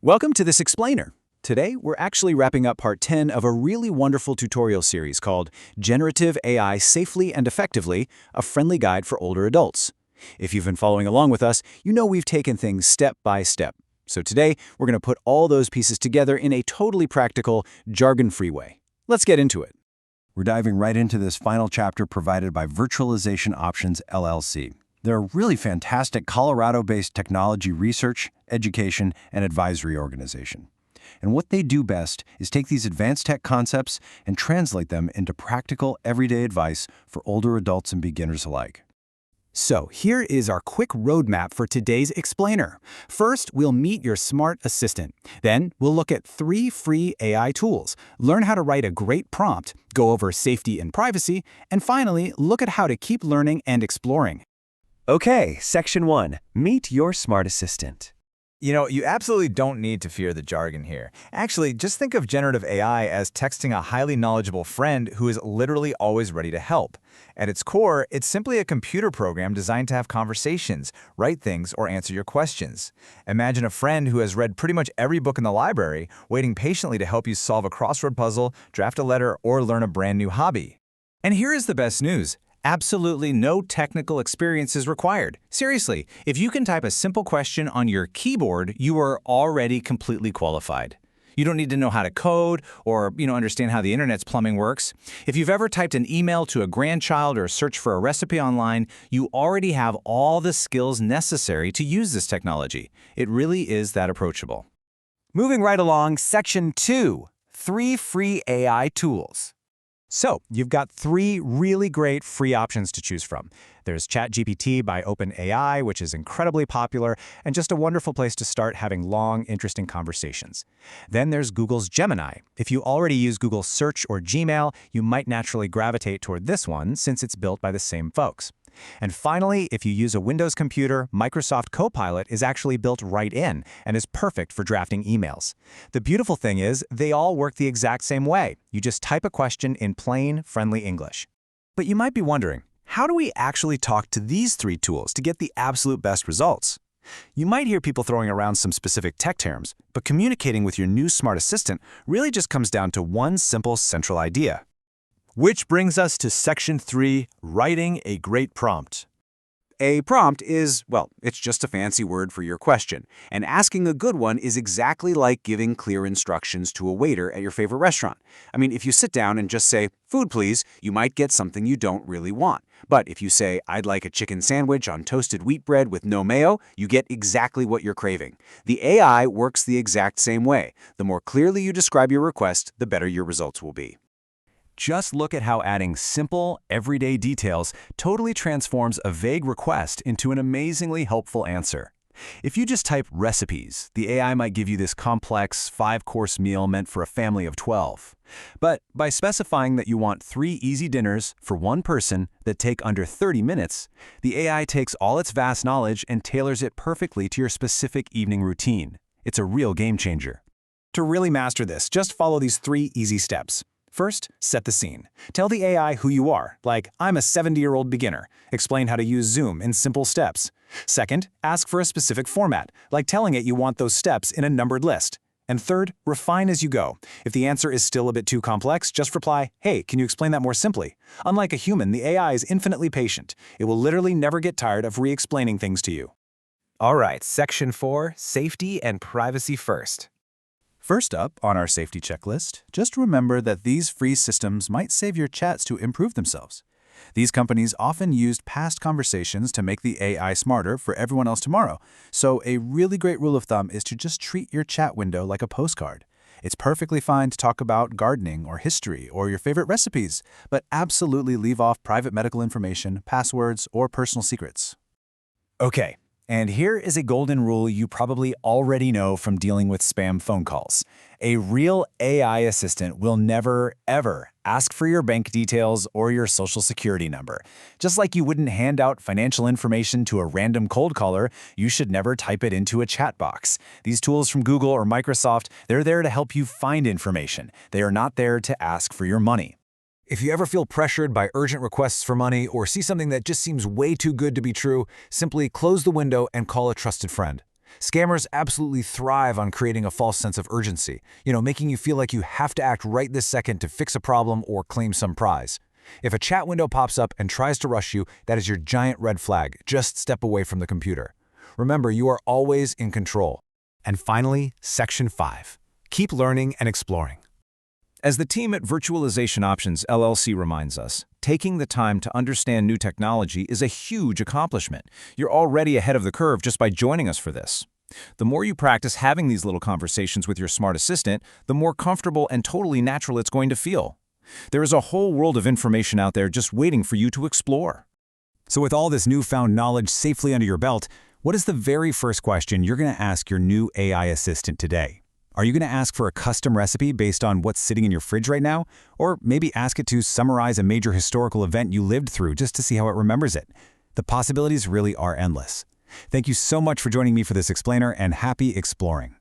Welcome to this explainer. Today, we're actually wrapping up part 10 of a really wonderful tutorial series called Generative AI Safely and Effectively, a friendly guide for older adults. If you've been following along with us, you know we've taken things step by step. So today, we're going to put all those pieces together in a totally practical, jargon-free way. Let's get into it. We're diving right into this final chapter provided by Virtualization Options, LLC. They're a really fantastic Colorado-based technology research, education, and advisory organization. And what they do best is take these advanced tech concepts and translate them into practical, everyday advice for older adults and beginners alike. So here is our quick roadmap for today's explainer. First, we'll meet your smart assistant. Then, we'll look at 3 free AI tools, learn how to write a great prompt, go over safety and privacy, and finally, look at how to keep learning and exploring. Okay, Section 1. Meet your smart assistant. You absolutely don't need to fear the jargon here. Actually, just think of generative AI as texting a highly knowledgeable friend who is literally always ready to help. At its core, it's simply a computer program designed to have conversations, write things, or answer your questions. Imagine a friend who has read pretty much every book in the library, waiting patiently to help you solve a crossword puzzle, draft a letter, or learn a brand new hobby. And here is the best news. Absolutely no technical experience is required. Seriously, if you can type a simple question on your keyboard, you are already completely qualified. You don't need to know how to code or, understand how the internet's plumbing works. If you've ever typed an email to a grandchild or searched for a recipe online, you already have all the skills necessary to use this technology. It really is that approachable. Moving right along, Section 2. 3 free AI tools. So, you've got 3 really great free options to choose from. There's ChatGPT by OpenAI, which is incredibly popular and just a wonderful place to start having long, interesting conversations. Then there's Google's Gemini. If you already use Google Search or Gmail, you might naturally gravitate toward this one since it's built by the same folks. And finally, if you use a Windows computer, Microsoft Copilot is actually built right in and is perfect for drafting emails. The beautiful thing is, they all work the exact same way. You just type a question in plain, friendly English. But you might be wondering, how do we actually talk to these 3 tools to get the absolute best results? You might hear people throwing around some specific tech terms, but communicating with your new smart assistant really just comes down to one simple central idea. Which brings us to Section 3, Writing a Great Prompt. A prompt is, it's just a fancy word for your question, and asking a good one is exactly like giving clear instructions to a waiter at your favorite restaurant. If you sit down and just say, "Food, please," you might get something you don't really want. But if you say, "I'd like a chicken sandwich on toasted wheat bread with no mayo," you get exactly what you're craving. The AI works the exact same way. The more clearly you describe your request, the better your results will be. Just look at how adding simple, everyday details totally transforms a vague request into an amazingly helpful answer. If you just type recipes, the AI might give you this complex 5-course meal meant for a family of 12. But by specifying that you want 3 easy dinners for one person that take under 30 minutes, the AI takes all its vast knowledge and tailors it perfectly to your specific evening routine. It's a real game changer. To really master this, just follow these 3 easy steps. First, set the scene. Tell the AI who you are, like, "I'm a 70-year-old beginner." Explain how to use Zoom in simple steps. Second, ask for a specific format, like telling it you want those steps in a numbered list. And third, refine as you go. If the answer is still a bit too complex, just reply, "Hey, can you explain that more simply?" Unlike a human, the AI is infinitely patient. It will literally never get tired of re-explaining things to you. All right, Section 4. Safety and privacy first. First up on our safety checklist, just remember that these free systems might save your chats to improve themselves. These companies often used past conversations to make the AI smarter for everyone else tomorrow, so a really great rule of thumb is to just treat your chat window like a postcard. It's perfectly fine to talk about gardening or history or your favorite recipes, but absolutely leave off private medical information, passwords, or personal secrets. Okay. And here is a golden rule you probably already know from dealing with spam phone calls. A real AI assistant will never, ever ask for your bank details or your social security number. Just like you wouldn't hand out financial information to a random cold caller, you should never type it into a chat box. These tools from Google or Microsoft, they're there to help you find information. They are not there to ask for your money. If you ever feel pressured by urgent requests for money or see something that just seems way too good to be true, simply close the window and call a trusted friend. Scammers absolutely thrive on creating a false sense of urgency, making you feel like you have to act right this second to fix a problem or claim some prize. If a chat window pops up and tries to rush you, that is your giant red flag. Just step away from the computer. Remember, you are always in control. And finally, Section 5. Keep learning and exploring. As the team at Virtualization Options LLC reminds us, taking the time to understand new technology is a huge accomplishment. You're already ahead of the curve just by joining us for this. The more you practice having these little conversations with your smart assistant, the more comfortable and totally natural it's going to feel. There is a whole world of information out there just waiting for you to explore. So with all this newfound knowledge safely under your belt, what is the very first question you're going to ask your new AI assistant today? Are you going to ask for a custom recipe based on what's sitting in your fridge right now? Or maybe ask it to summarize a major historical event you lived through just to see how it remembers it? The possibilities really are endless. Thank you so much for joining me for this explainer, and happy exploring.